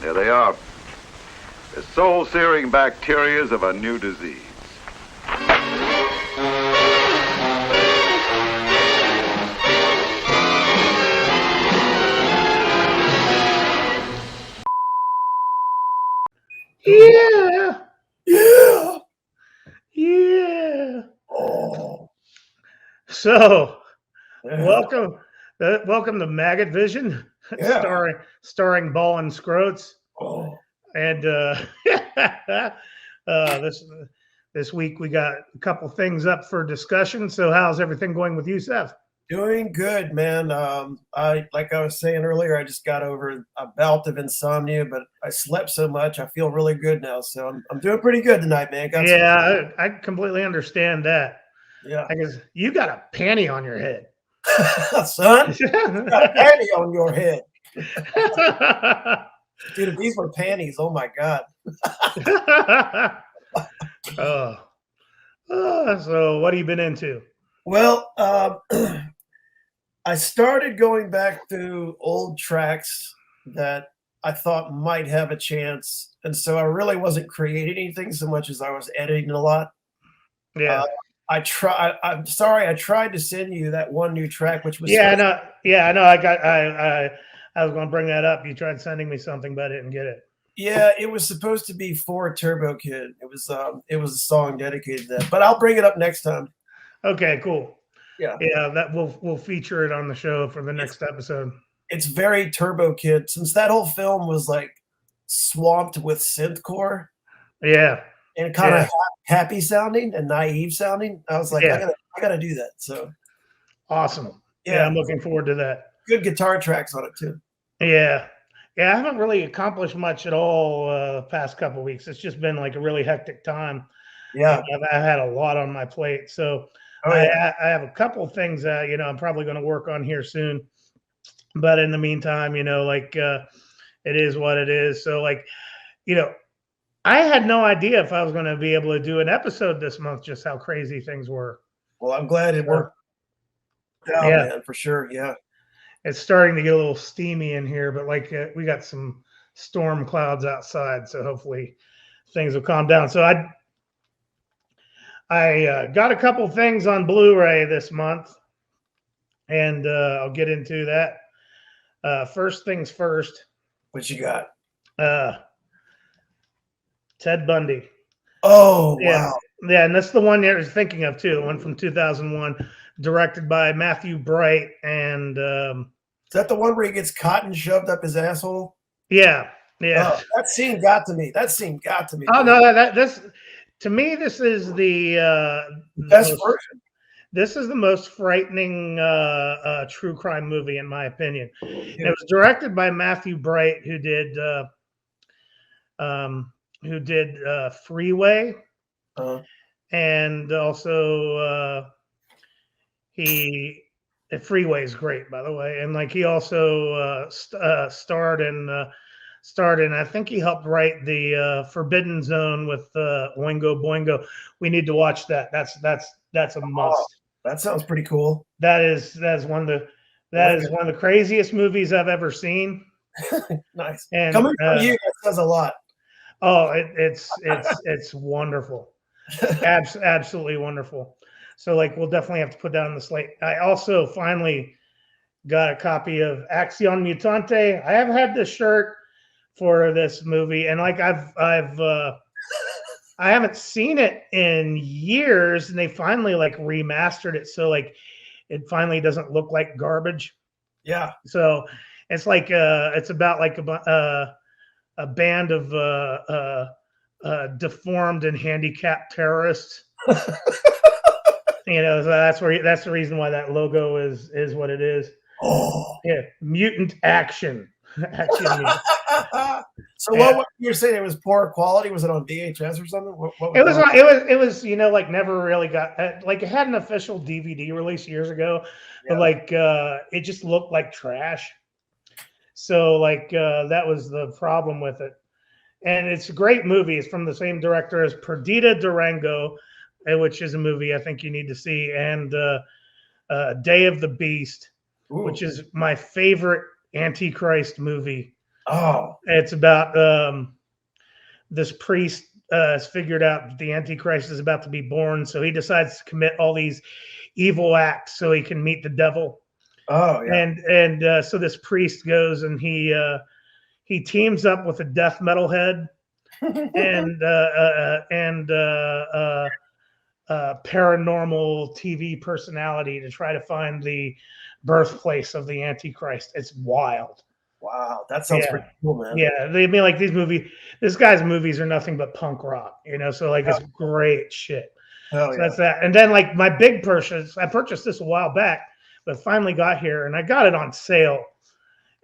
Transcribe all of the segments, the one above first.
Here they are. The soul-searing bacterias of a new disease. Yeah. Yeah. Yeah. Oh. So, Yeah. welcome to Maggot Vision, Yeah. starring Ball and Scroats. Oh. And this week we got a couple things up for discussion. So, how's everything going with you, Seth? Doing good, man. Like I was saying earlier, I just got over a bout of insomnia, but I slept so much, I feel really good now. So I'm doing pretty good tonight, man. I completely understand that. Yeah. I guess you got a panty on your head. Son, you got a panty on your head. Dude, if these were panties, oh my God. So what have you been into? Well, I started going back to old tracks that I thought might have a chance. And so I really wasn't creating anything so much as I was editing a lot. Yeah. I'm sorry, I tried to send you that one new track, which was I know. I was going to bring that up. You tried sending me something, but I didn't get it. Yeah, it was supposed to be for Turbo Kid. It was a song dedicated to that, but I'll bring it up next time. Okay, cool. Yeah, that we'll feature it on the show for the next episode. It's very Turbo Kid, since that whole film was like swamped with synthcore. Yeah, and kind of happy sounding and naive sounding. I was like, I gotta do that. So awesome. Yeah, I'm looking forward to that. Good guitar tracks on it too. Yeah. I haven't really accomplished much at all past couple of weeks. It's just been like a really hectic time. Yeah, I've had a lot on my plate, so I have a couple of things that I'm probably going to work on here soon. But in the meantime, it is what it is. So I had no idea if I was going to be able to do an episode this month, just how crazy things were. Well, I'm glad it worked out, man, for sure. Yeah. It's starting to get a little steamy in here, but we got some storm clouds outside, so hopefully things will calm down. So I got a couple things on Blu-ray this month, and I'll get into that. First things first. What you got? Ted Bundy. Oh, wow. Yeah, and that's the one you're thinking of too, the one from 2001, directed by Matthew Bright. And is that the one where he gets cotton shoved up his asshole? Yeah. Oh, that scene got to me. Oh, no, this to me, this is the best version. This is the most frightening true crime movie, in my opinion. It was directed by Matthew Bright, who did Freeway, and also Freeway is great, by the way, and he also starred in. I think he helped write the Forbidden Zone with Oingo Boingo. We need to watch that. That's a must. That sounds pretty cool. That is one of the craziest movies I've ever seen. Nice. And coming from you, that says a lot. Oh, it's wonderful. Absolutely wonderful. So we'll definitely have to put that on the slate. I also finally got a copy of Action Mutante. I have had this shirt for this movie, and I haven't seen it in years, and they finally remastered it, so it finally doesn't look like garbage. Yeah. So it's it's about a band of deformed and handicapped terrorists. So that's the reason why that logo is what it is. Oh, yeah, mutant action. So what you were saying? It was poor quality. Was it on VHS or something? What it was never really got it had an official DVD release years ago, but it just looked like trash. So that was the problem with it. And it's a great movie. It's from the same director as Perdita Durango, which is a movie I think you need to see, and Day of the Beast, which is my favorite Antichrist movie Oh, It's about this priest has figured out the Antichrist is about to be born, so he decides to commit all these evil acts so he can meet the devil. oh yeah. And so this priest goes and he teams up with a death metal head and paranormal TV personality to try to find the birthplace of the Antichrist. It's wild. Wow, that sounds pretty cool, man. Yeah, they mean like this guy's movies are nothing but punk rock, so like it's great shit. Hell So that's that. And then like my big purchase, I purchased this a while back, but finally got here and I got it on sale.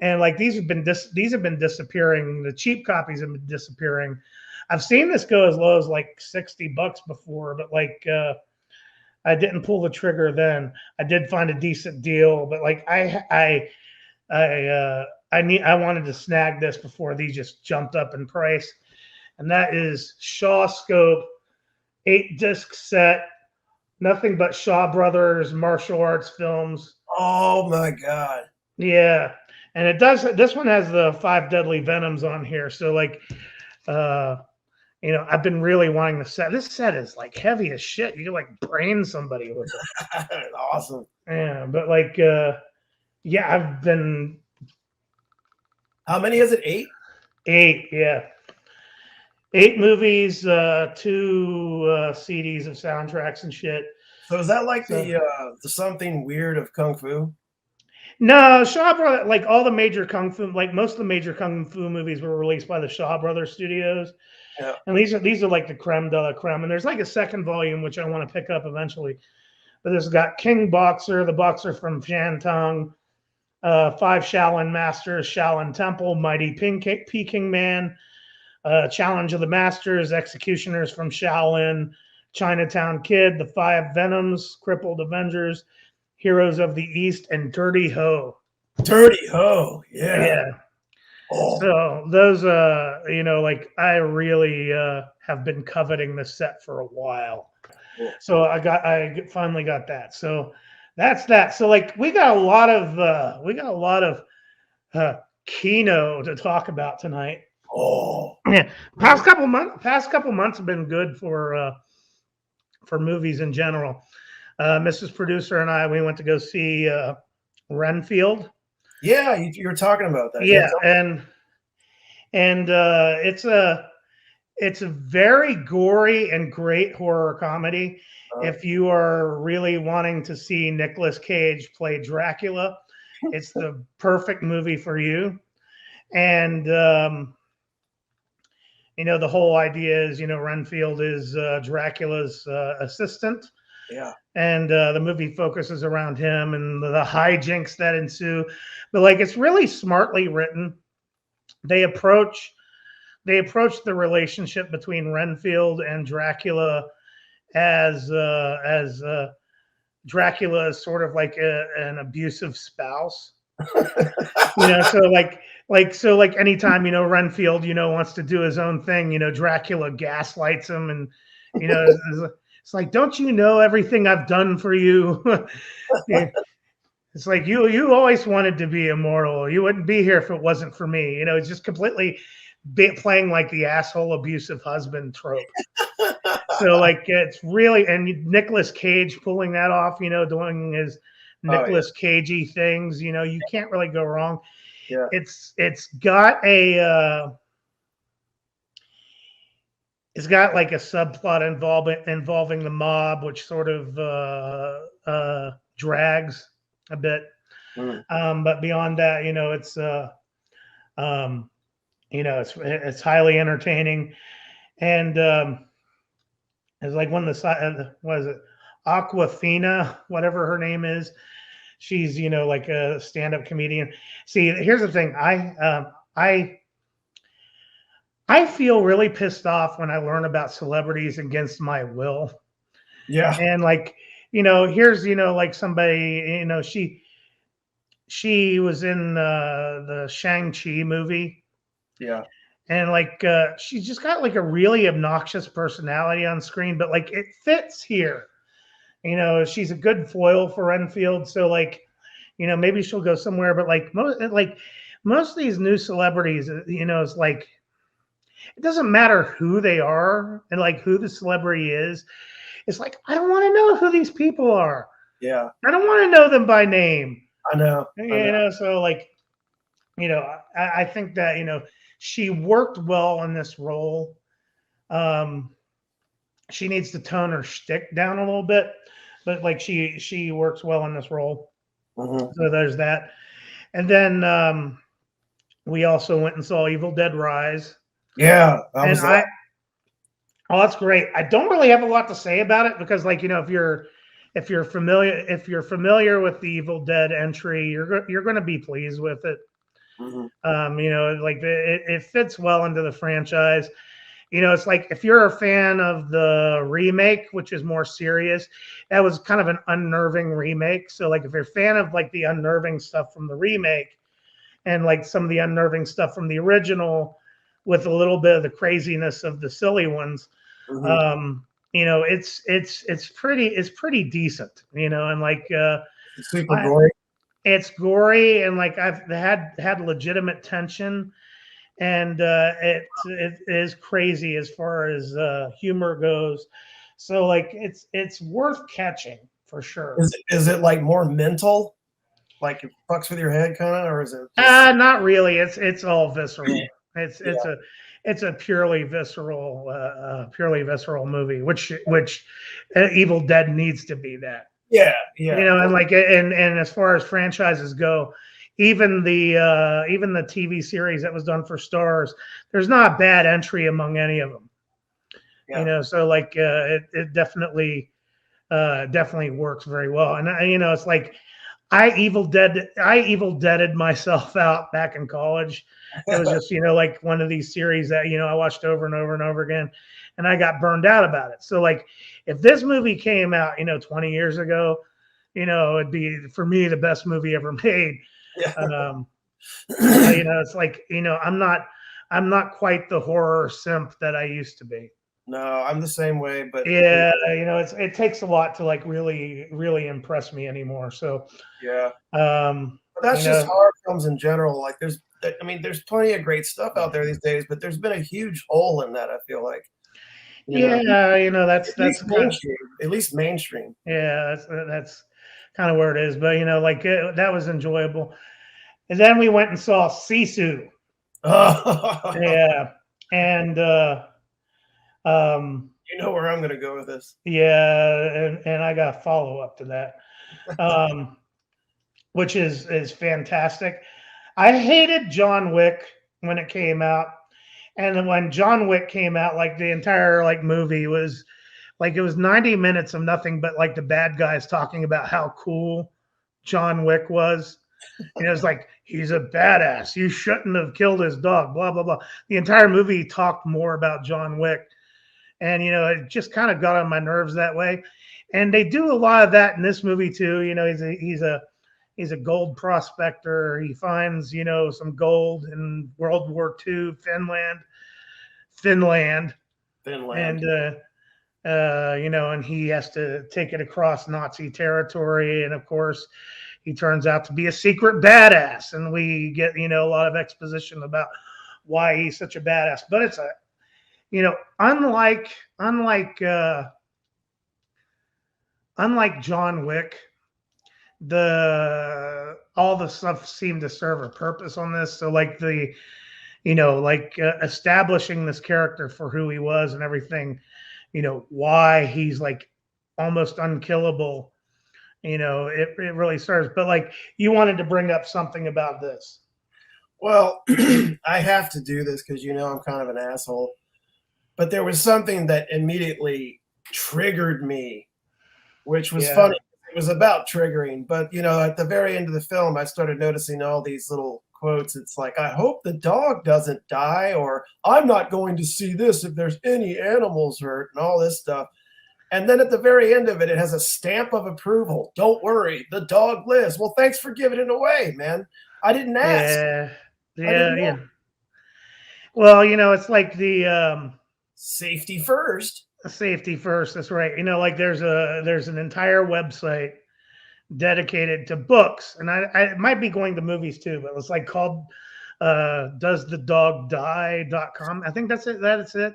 And like these have been disappearing. The cheap copies have been disappearing. I've seen this go as low as like $60 before, but like I didn't pull the trigger then. I did find a decent deal, but like I wanted to snag this before these just jumped up in price. And that is Shaw Scope 8-disc set, nothing but Shaw Brothers martial arts films. Oh my God. Yeah. And it does, this one has the 5 deadly venoms on here. So like, I've been really wanting the set. This set is like heavy as shit. You can like brain somebody with it. Awesome. Yeah. But like, I've been. How many is it? 8? 8. Yeah. 8 movies, 2 CDs of soundtracks and shit. So is that like the something weird of Kung Fu? No, Shaw Brothers, like all the major Kung Fu, like most of the major Kung Fu movies were released by the Shaw Brothers studios. Yeah. And these are like the creme de la creme. And there's like a second volume, which I want to pick up eventually. But this has got King Boxer, the boxer from Shantung, 5 Shaolin Masters, Shaolin Temple, Mighty Peking Man, Challenge of the Masters, Executioners from Shaolin, Chinatown Kid, the 5 Venoms, Crippled Avengers, Heroes of the East, and Dirty Ho. Dirty Ho, yeah. Yeah. Oh. So those, like I really have been coveting this set for a while. Cool. So I finally got that. So that's that. So like we got a lot of Kino to talk about tonight. Oh yeah. Past couple months have been good for movies in general. Mrs. Producer and I, we went to go see Renfield. Yeah, you were talking about that. Yeah, and it's a very gory and great horror comedy. If you are really wanting to see Nicolas Cage play Dracula, it's the perfect movie for you. And the whole idea is, Renfield is Dracula's assistant. Yeah. And the movie focuses around him and the hijinks that ensue. But like it's really smartly written. They approach the relationship between Renfield and Dracula as Dracula is sort of like an abusive spouse. So anytime Renfield wants to do his own thing, Dracula gaslights him, and it's like, don't you know everything I've done for you? It's like you always wanted to be immortal. You wouldn't be here if it wasn't for me. It's just completely playing like the asshole abusive husband trope. So like it's really, and Nicolas Cage pulling that off, doing his Nicolas Cagey things, you can't really go wrong. Yeah. It's got like a subplot involving the mob, which sort of drags a bit. But beyond that, it's highly entertaining. And it's like what is it? Aquafina, whatever her name is. She's, like a stand-up comedian. See, here's the thing. I feel really pissed off when I learn about celebrities against my will. Yeah. And like, here's, like somebody, she was in the Shang-Chi movie. Yeah. And like, she's just got like a really obnoxious personality on screen, but like it fits here. She's a good foil for Renfield. So like, maybe she'll go somewhere, but like most of these new celebrities, it's like it doesn't matter who they are and like who the celebrity is. It's like I don't want to know who these people are. Yeah, I don't want to know them by name. I know. So like, I think that she worked well in this role. She needs to tone her shtick down a little bit, but like she works well in this role. Mhm. So there's that. And then we also went and saw Evil Dead Rise. Yeah, And oh, that's great. I don't really have a lot to say about it because, like, if you're familiar with the Evil Dead entry, you're going to be pleased with it. Mhm. Like it fits well into the franchise. It's like if you're a fan of the remake, which is more serious, that was kind of an unnerving remake. So, like, if you're a fan of like the unnerving stuff from the remake and like some of the unnerving stuff from the original, with a little bit of the craziness of the silly ones, Mhm. it's pretty decent, and like It's super gory. it's gory and like I've had legitimate tension, and it is crazy as far as humor goes. So like it's worth catching for sure. Is it like more mental? Like it fucks with your head kind of, or is it just Not really. It's all visceral. It's yeah. it's a purely visceral movie, which Evil Dead needs to be that. Yeah, yeah. And like and as far as franchises go, even the TV series that was done for Stars, there's not a bad entry among any of them. Yeah. So like it definitely works very well. And it's like I Evil Deaded myself out back in college. It was just like one of these series that I watched over and over and over again, and I got burned out about it. So like if this movie came out 20 years ago, it'd be for me the best movie ever made. Yeah. It's like I'm not quite the horror simp that I used to be. No, I'm the same way, but Yeah, it takes a lot to like really really impress me anymore. So yeah. um, But that's just horror films in general. Like there's plenty of great stuff out there these days, but there's been a huge hole in that, I feel like. That's mainstream, at least mainstream. Yeah, that's kind of where it is. But like that was enjoyable. And then we went and saw Sisu. Yeah, and you know where I'm going to go with this. Yeah, and I got a follow up to that, which is fantastic. I hated John Wick when it came out, and then when John Wick came out, like the entire like movie was like it was 90 minutes of nothing but like the bad guys talking about how cool John Wick was. It's like he's a badass. You shouldn't have killed his dog. Blah blah blah. The entire movie talked more about John Wick, and it just kind of got on my nerves that way. And they do a lot of that in this movie too. He's a gold prospector. He finds some gold in World War II Finland, and and he has to take it across Nazi territory, and of course he turns out to be a secret badass, and we get a lot of exposition about why he's such a badass. But it's a unlike John Wick, all the stuff seemed to serve a purpose on this. So like establishing this character for who he was and everything, why he's like almost unkillable. It really serves. But like you wanted to bring up something about this. Well, I have to do this because I'm kind of an asshole. But there was something that immediately triggered me, which was funny. It was about triggering, but at the very end of the film, I started noticing all these little quotes. It's like, I hope the dog doesn't die, or I'm not going to see this if there's any animals hurt, and all this stuff. And then at the very end of it, it has a stamp of approval. Don't worry, the dog lives. Well, thanks for giving it away, man. I didn't ask. Yeah. Well, it's like the safety first. Safety first. That's right. Like there's an entire website dedicated to books, and I might be going to movies too, but it's like called Does the Dog Die.com. I think that's it. That's it.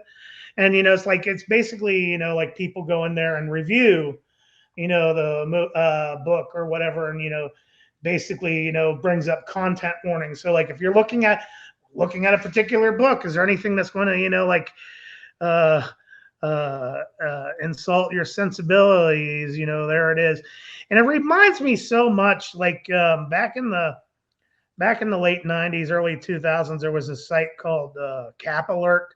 And it's basically like people go in there and review the book or whatever, and basically brings up content warnings. So like if you're looking at a particular book, is there anything that's going to insult your sensibilities? There it is. And it reminds me so much like back in the late 90s, early 2000s, there was a site called Cap Alert,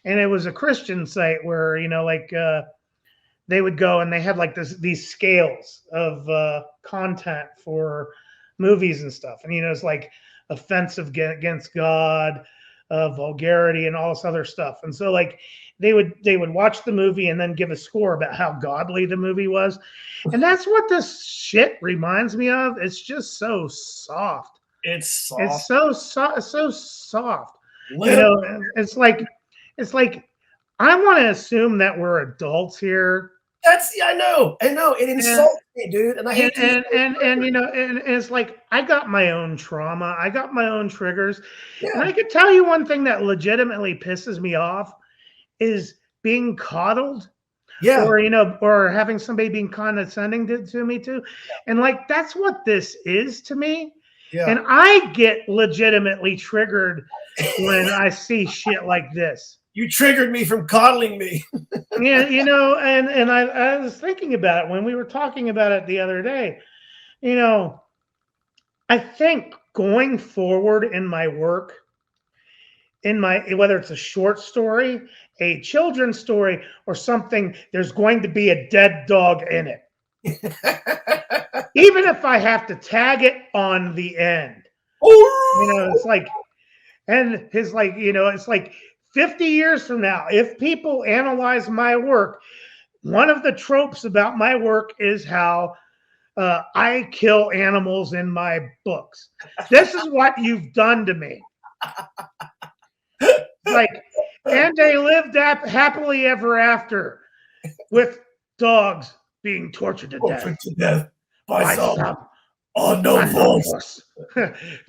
and it was a Christian site where they would go and they had like these scales of content for movies and stuff, and it's like offensive against God, vulgarity, and all this other stuff. And so like they would watch the movie and then give a score about how godly the movie was, and that's what this shit reminds me of. It's just so soft. It's soft. It's so soft. It's like I want to assume that we're adults here. I know. It insults me, dude. And I hate and it's like I got my own trauma. I got my own triggers. Yeah. And I could tell you one thing that legitimately pisses me off is being coddled. Yeah. Or having somebody being condescending to me too. And like that's what this is to me. Yeah. And I get legitimately triggered when I see shit like this. You triggered me from coddling me. Yeah, and I was thinking about it when we were talking about it the other day. I think going forward in my work, whether it's a short story, a children's story, or something, there's going to be a dead dog in it. Even if I have to tag it on the end. It's like, and it's like, it's like 50 years from now, if people analyze my work, one of the tropes about my work is how I kill animals in my books. This is what you've done to me. Like, and they lived happily ever after with dogs being tortured to death by some unknown force.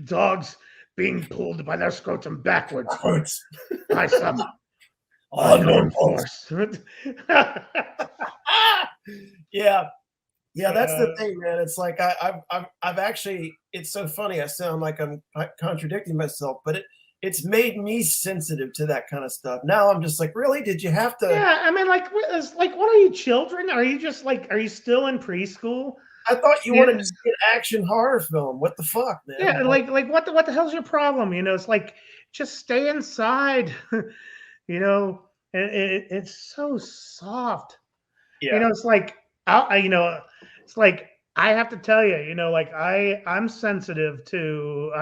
Dogs being pulled by their scrotum backwards by some unknown force. Yeah, that's the thing, man. It's like I've actually. It's so funny. I sound like I'm contradicting myself, but it's made me sensitive to that kind of stuff. Now I'm just like, really? Did you have to? Yeah, I mean, what are you, children? Are you just like, are you still in preschool? I thought you wanted to see an action horror film. What the fuck, man? Yeah, like what the hell's your problem? It's like, just stay inside. It's so soft. Yeah. It's like it's like I have to tell you, like I'm sensitive to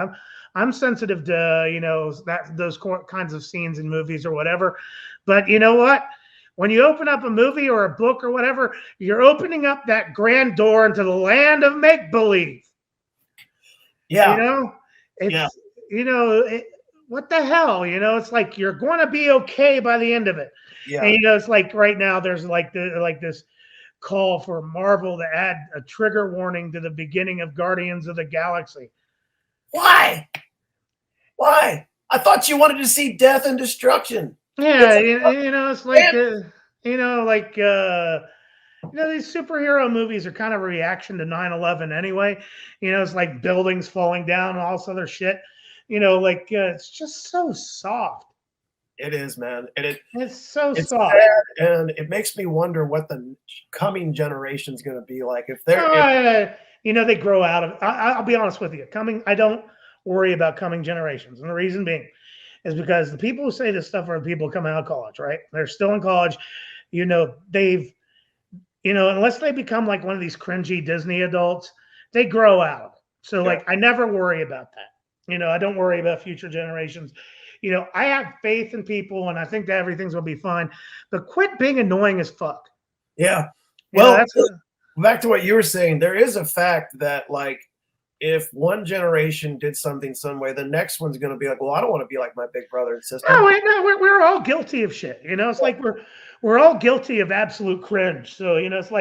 those kinds of scenes in movies or whatever. But you know what? When you open up a movie or a book or whatever, you're opening up that grand door into the land of make-believe. Yeah. What the hell? It's like you're going to be okay by the end of it. Yeah. And it's like right now there's like this call for Marvel to add a trigger warning to the beginning of Guardians of the Galaxy. Why? I thought you wanted to see death and destruction. Yeah, it's like these superhero movies are kind of a reaction to 9/11 anyway. It's like buildings falling down and all this other shit. It's just so soft. It is, man. It's so soft. Sad, and it makes me wonder what the coming generation is going to be like. If they're, they grow out of. I'll be honest with you. I don't worry about coming generations, and the reason being is because the people who say this stuff are the people who come out of college, right? They're still in college. They've, unless they become like one of these cringy Disney adults, they grow out. So like, I never worry about that. I don't worry about future generations. I have faith in people, and I think that everything's going to be fine. But quit being annoying as fuck. Yeah. Well, back to what you were saying, there is a fact that, like, if one generation did something some way, the next one's going to be like, well, I don't want to be like my big brother and sister. No, we're all guilty of shit. It's like we're all guilty of absolute cringe. So, it's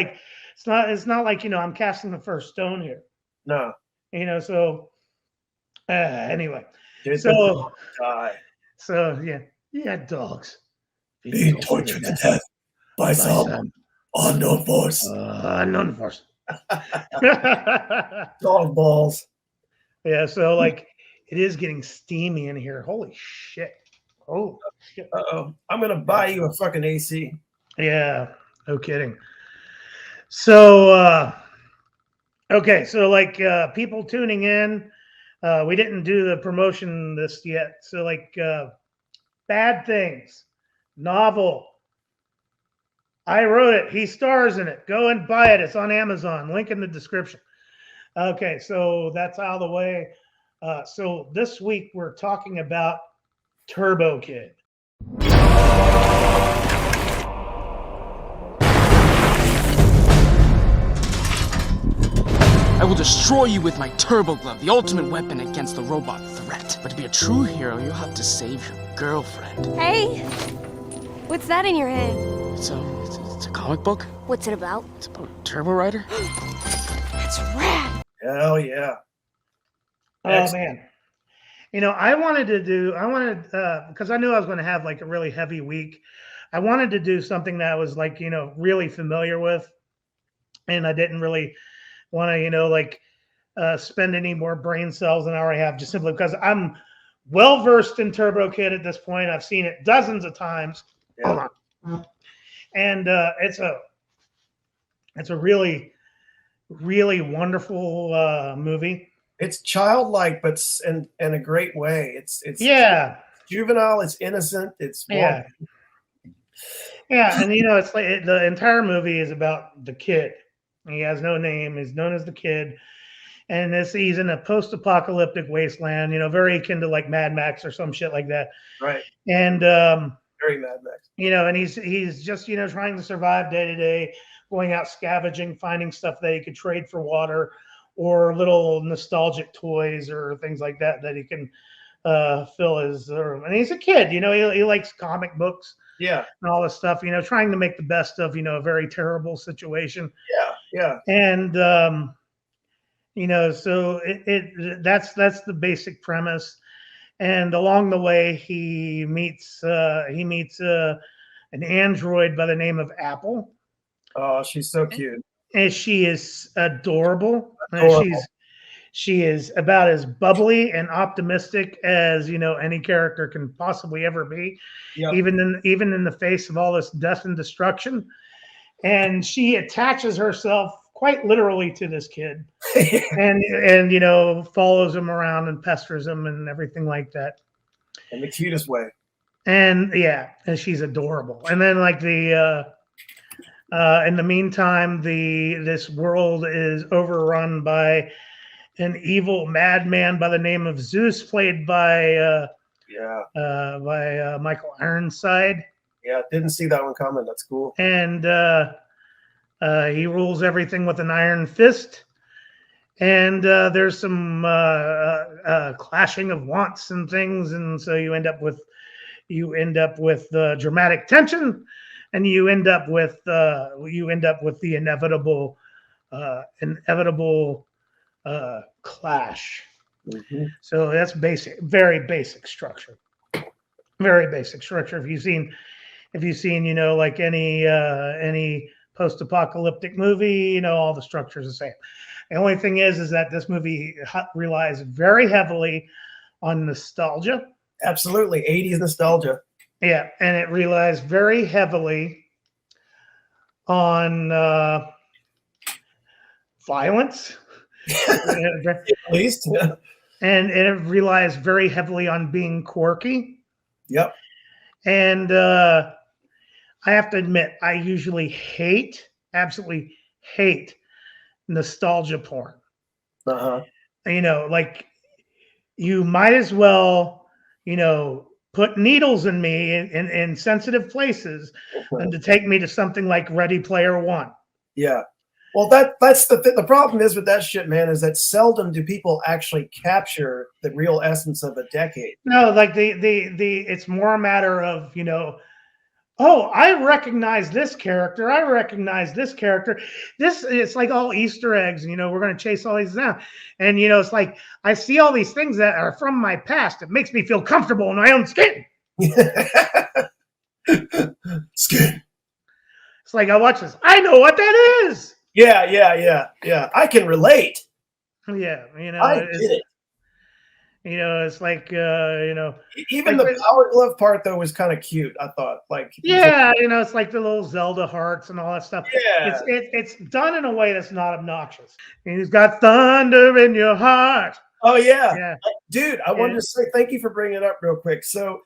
It's not like, I'm casting the first stone here. No. So anyway. Did So the dog die? So yeah, dogs Being tortured to death by some unknown force. unknown force. Dog balls. Yeah, so like it is getting steamy in here. Holy shit. Oh shit. Uh-oh. I'm gonna buy you a fucking AC. Yeah, no kidding. So okay, so like people tuning in, we didn't do the promotion this yet. So like Bad Things, novel. I wrote it. He stars in it. Go and buy it. It's on Amazon. Link in the description. Okay, so that's out of the way. So this week we're talking about Turbo Kid. I will destroy you with my Turbo Glove, the ultimate weapon against the robot threat. But to be a true hero, you'll have to save your girlfriend. Hey, what's that in your hand? It's a comic book. What's it about? It's about Turbo Rider. That's rad. Hell yeah. Oh man. I wanted because I knew I was going to have like a really heavy week. I wanted to do something that I was like, really familiar with. And I didn't really want to, spend any more brain cells than I already have, just simply because I'm well versed in Turbo Kid at this point. I've seen it dozens of times. Yeah. And it's a really, really wonderful movie. It's childlike, but in a great way. It's juvenile. It's innocent. It's yeah, and it's like the entire movie is about the kid. He has no name. He's known as the kid, and he's in a post-apocalyptic wasteland. Very akin to like Mad Max or some shit like that. Right. And very Mad Max. And he's just trying to survive day to day, going out scavenging, finding stuff that he could trade for water, or little nostalgic toys or things like that he can fill his room. And he's a kid, he likes comic books, and all this stuff, trying to make the best of a very terrible situation. Yeah. And so that's the basic premise. And along the way he meets an android by the name of Apple. Oh, she's so cute. And she is adorable. She is about as bubbly and optimistic as any character can possibly ever be. Yep. Even in the face of all this death and destruction. And she attaches herself quite literally to this kid, and follows him around and pesters him and everything like that. In the cutest way. And and she's adorable. And then like in the meantime, this world is overrun by an evil madman by the name of Zeus, played by Michael Ironside. Yeah, didn't see that one coming. That's cool. And he rules everything with an iron fist. And there's some clashing of wants and things, and so you end up with dramatic tension. And you end up with the inevitable clash. Mm-hmm. So that's very basic structure. Very basic structure. If you've seen, like any post-apocalyptic movie, all the structure is the same. The only thing is that this movie relies very heavily on nostalgia. Absolutely, 80s nostalgia. Yeah, and it relies very heavily on violence. At least. And it relies very heavily on being quirky. Yep. And I have to admit, I usually absolutely hate nostalgia porn. Uh-huh. Like you might as well, put needles in me in sensitive places and to take me to something like Ready Player One. Yeah. Well, that's the problem is with that shit, man, is that seldom do people actually capture the real essence of a decade. No, like the it's more a matter of, oh, I recognize this character. I recognize this character. This it's like all Easter eggs. We're going to chase all these down, and it's like I see all these things that are from my past. It makes me feel comfortable in my own skin. Skin. It's like I watch this. I know what that is. Yeah. I can relate. Yeah, I get it. It's like Even like, the Power Glove part though was kind of cute. I thought, like, yeah, it's like the little Zelda hearts and all that stuff. yeah, It's done in a way that's not obnoxious. And he's got thunder in your heart. oh yeah, Yeah, dude. I wanted to say thank you for bringing it up real quick. So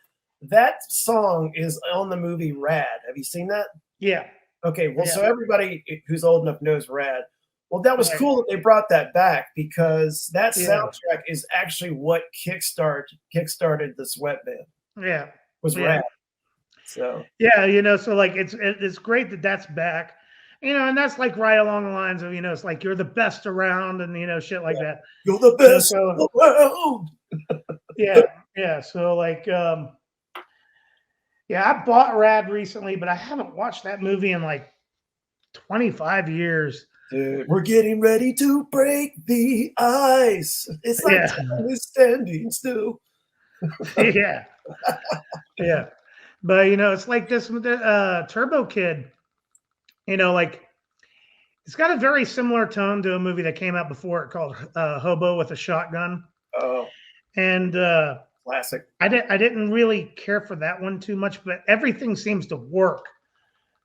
that song is on the movie Rad. Have you seen that? yeah, Okay, well, yeah. so everybody who's old enough knows Rad. Well, that was Right. cool that they brought that back because that Yeah. soundtrack is actually what kickstarted the Sweatband. Yeah, Was yeah. Rad. So yeah. So like it's great that that's back. And that's like right along the lines of it's like you're the best around and shit like that. you're the best So- in the world. Yeah. So like yeah, I bought Rad recently, but I haven't watched that movie in like 25 years. Dude, we're getting ready to break the ice. It's like Yeah. time is standing still. Yeah. Yeah. But it's like this Turbo Kid, like it's got a very similar tone to a movie that came out before it called Hobo with a Shotgun. Oh, And classic. I didn't really care for that one too much, but everything seems to work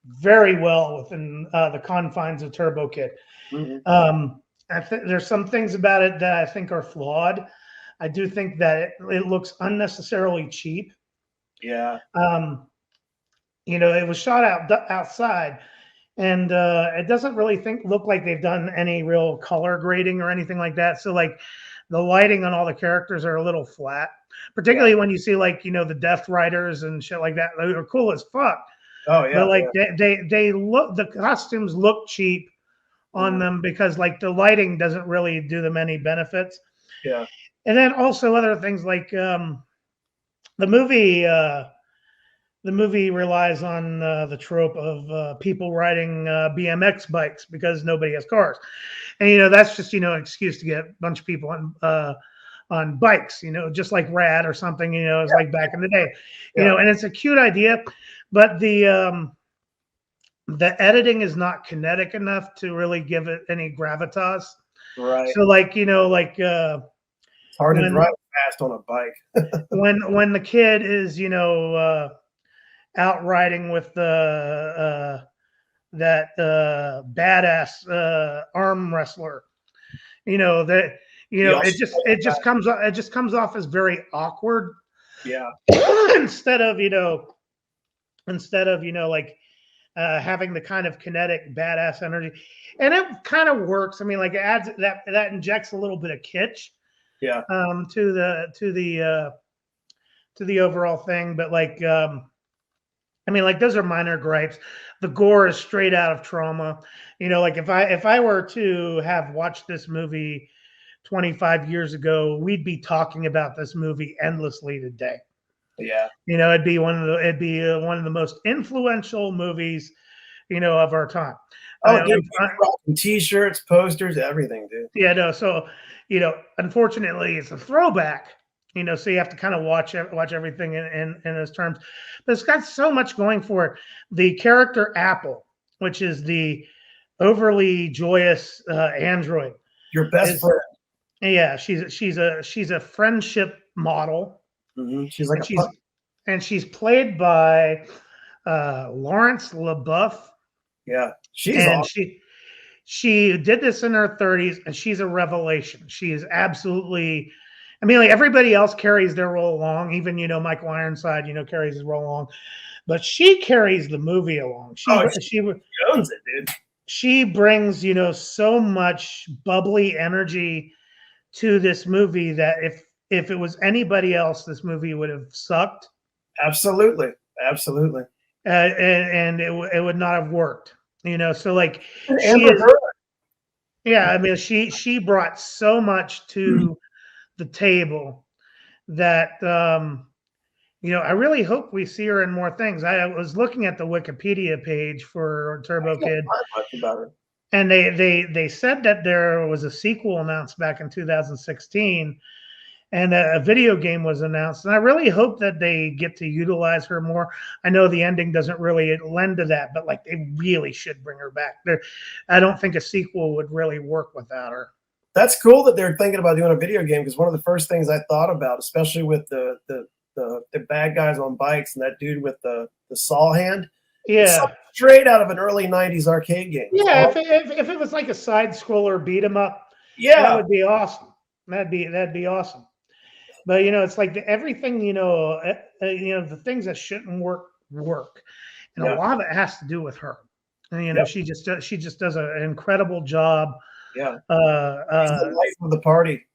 very well within the confines of Turbo Kid. Mhm. I think there's some things about it that I think are flawed. I do think that it looks unnecessarily cheap. Yeah. It was shot outside, and it doesn't really look like they've done any real color grading or anything like that. So like the lighting on all the characters are a little flat, particularly when you see like the Death Riders and shit like that. They're cool as fuck. Oh yeah. But like they look, the costumes look cheap on them because like the lighting doesn't really do them any benefits. Yeah. And then also other things like the movie relies on the trope of people riding BMX bikes because nobody has cars, and that's just an excuse to get a bunch of people on bikes, just like Rad or something. It's like back in the day, and it's a cute idea, but the editing is not kinetic enough to really give it any gravitas. Right. So like It's hard to drive fast on a bike. when the kid is out riding with that badass arm wrestler, it just comes off as very awkward. Yeah. instead of like having the kind of kinetic badass energy, and it kind of works. I mean, like it adds that injects a little bit of kitsch. Yeah. To the overall thing, but like I mean, like those are minor gripes. The gore is straight out of Trauma. Like if I were to have watched this movie 25 years ago, we'd be talking about this movie endlessly today. Yeah. It'd be one of the most influential movies, of our time. Oh, dude, rocking t-shirts, posters, everything, dude. Yeah, no. So, unfortunately, it's a throwback. So you have to kind of watch everything in those terms. But it's got so much going for it. The character Apple, which is the overly joyous android, Your best friend. Yeah, she's a friendship model. Mm-hmm. She's like she's played by Lawrence LaBeouf. Yeah, she's and awesome. She did this in her 30s, and she's a revelation. She is absolutely. I mean, like everybody else carries their role along. Even Michael Ironside, carries his role along, but she carries the movie along. She owns it, dude. She brings so much bubbly energy to this movie that if it was anybody else, this movie would have sucked. Absolutely. And it would not have worked. So like yeah, I mean she brought so much to the table that I really hope we see her in more things. I was looking at the Wikipedia page for Turbo I can't Kid, find much about her. and they said that there was a sequel announced back in 2016, and a video game was announced. And I really hope that they get to utilize her more. I know the ending doesn't really lend to that, but like they really should bring her back. I don't think a sequel would really work without her. That's cool that they're thinking about doing a video game, because one of the first things I thought about, especially with the bad guys on bikes and that dude with the saw hand, it's Yeah. straight out of an early '90s arcade game. Yeah, if it was like a side scroller beat 'em up, that Yeah, would be awesome. That'd be awesome. But it's like everything, the things that shouldn't work, and Yeah. a lot of it has to do with her. And Yep. she just does an incredible job. yeah. She's the life of the party.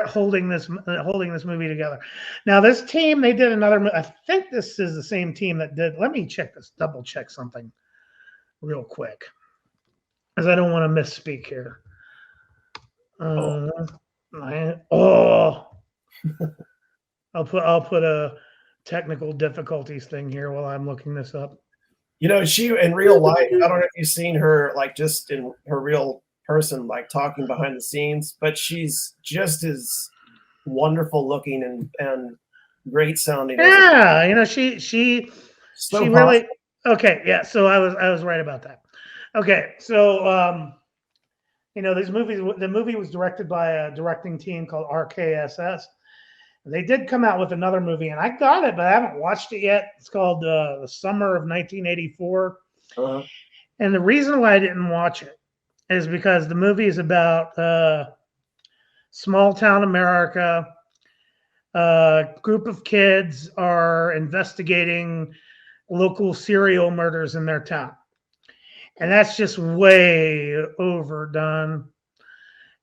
Holding this movie together. Now this team, they did another. I think this is the same team that did. Let me check this. Double check something real quick, because I don't want to misspeak here. I'll put a technical difficulties thing here while I'm looking this up. She in real life, I don't know if you've seen her, like just in her real person, like talking behind the scenes, but she's just as wonderful looking and great sounding. Yeah, she really okay. Yeah, so I was right about that. Okay, so the movie was directed by a directing team called RKSS. They did come out with another movie, and I got it, but I haven't watched it yet. It's called The Summer of 1984. Uh-huh. And the reason why I didn't watch it is because the movie is about small town America. A group of kids are investigating local serial murders in their town. And that's just way overdone.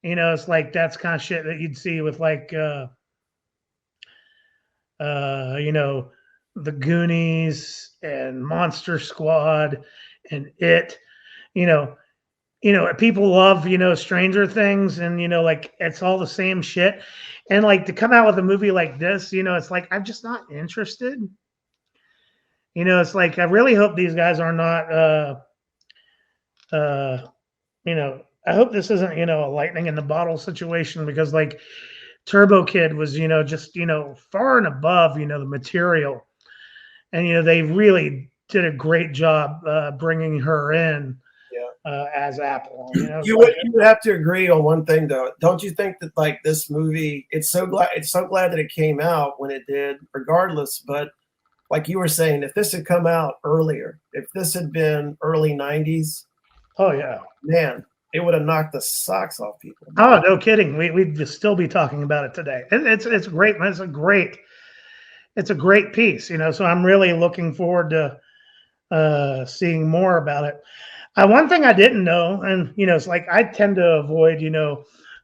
It's like that's kind of shit that you'd see with like the Goonies and Monster Squad and It. People love Stranger Things, and like it's all the same shit. And like to come out with a movie like this, it's like I'm just not interested. It's like I really hope these guys are not I hope this isn't a lightning in the bottle situation, because like Turbo Kid was just far and above the material, and they really did a great job bringing her in as Apple. You would have to agree on one thing though, don't you think that like this movie, it's so glad that it came out when it did, regardless. But like you were saying, if this had come out earlier, if this had been early ¡90s, oh yeah, man, it would have knocked the socks off people. Oh, no kidding. We'd still be talking about it today. It's great. It's a great piece, so I'm really looking forward to seeing more about it. One thing I didn't know, and it's like I tend to avoid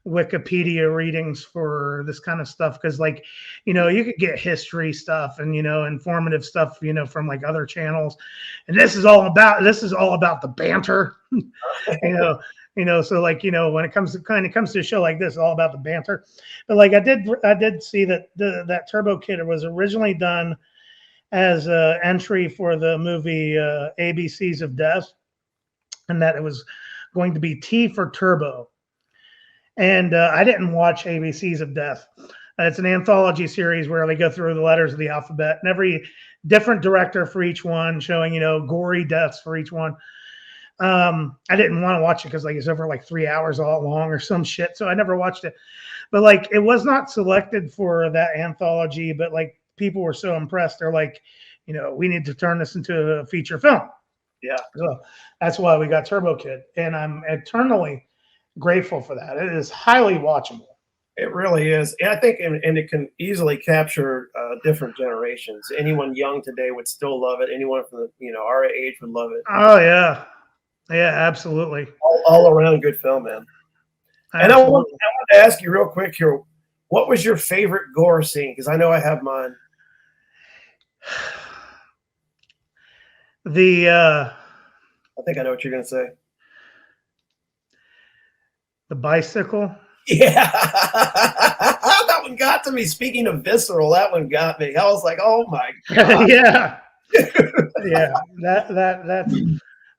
Wikipedia readings for this kind of stuff, because like you could get history stuff and informative stuff from like other channels, and this is all about the banter. So like when it comes to a show like this, it's all about the banter. But like I did see that that Turbo Kid was originally done as an entry for the movie ABCs of Death, and that it was going to be T for Turbo. And I didn't watch ABCs of Death. It's an anthology series where they go through the letters of the alphabet, and every different director for each one, showing gory deaths for each one. I didn't want to watch it because like it's over like 3 hours all long or some shit, so I never watched it. But like it was not selected for that anthology, but like people were so impressed, they're like, we need to turn this into a feature film. Yeah, so that's why we got Turbo Kid, and I'm eternally grateful for that. It is highly watchable. It really is. And I think and it can easily capture different generations. Anyone young today would still love it. Anyone from our age would love it. Oh yeah, absolutely. All around good film, man. Absolutely. And I want to ask you real quick here, what was your favorite gore scene? Because I know I have mine. I think I know what you're gonna say. The bicycle. Yeah, that one got to me. Speaking of visceral, that one got me. I was like, oh my god. Yeah. Yeah.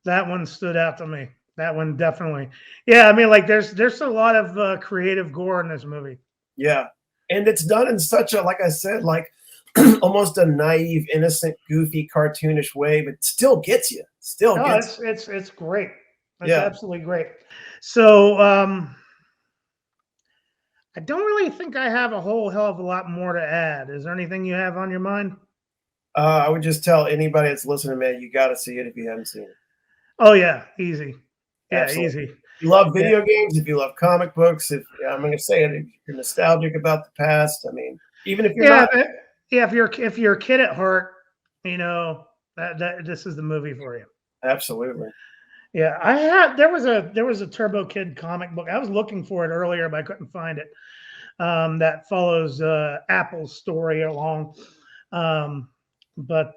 That one stood out to me. That one definitely. Yeah, I mean, like there's a lot of creative gore in this movie. Yeah. And it's done in such a, like I said, like almost a naive, innocent, goofy, cartoonish way, but still gets you. Still gets you. It's great. It's Yeah. absolutely great. So I don't really think I have a whole hell of a lot more to add. Is there anything you have on your mind? I would just tell anybody that's listening, man, you got to see it if you haven't seen it. Oh yeah, easy. Yeah, Absolutely. easy. If you love video games, if you love comic books, if I'm going to say it, if you're nostalgic about the past, I mean, even if you're not. If you're a kid at heart, you know that this is the movie for you. Absolutely. Yeah, there was a Turbo Kid comic book. I was looking for it earlier, but I couldn't find it. That follows Apple's story along, but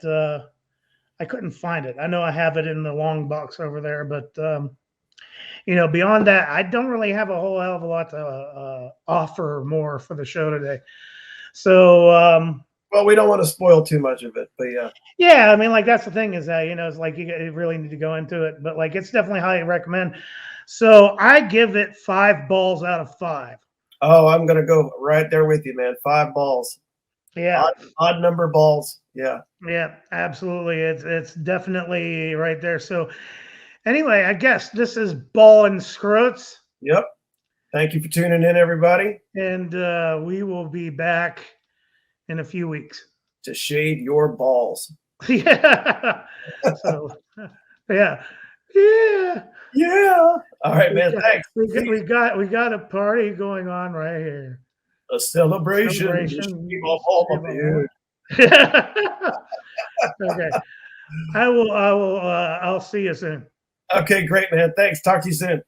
I couldn't find it. I know I have it in the long box over there, but you know, beyond that, I don't really have a whole hell of a lot to offer more for the show today. So, well, we don't want to spoil too much of it, but yeah. Yeah, I mean, like that's the thing is that, you know, it's like you really need to go into it, but like it's definitely highly recommend. So I give it 5 balls out of 5. Oh, I'm gonna go right there with you, man. 5 balls. Yeah, odd number balls. Yeah. Yeah, absolutely. It's definitely right there. So anyway, I guess this is Ball and Scroats. Yep. Thank you for tuning in, everybody. And we will be back in a few weeks to shade your balls. Yeah. So, yeah. All right, man. Thanks. We got a party going on right here. A celebration. Okay. I'll see you soon. Okay, great, man. Thanks. Talk to you soon.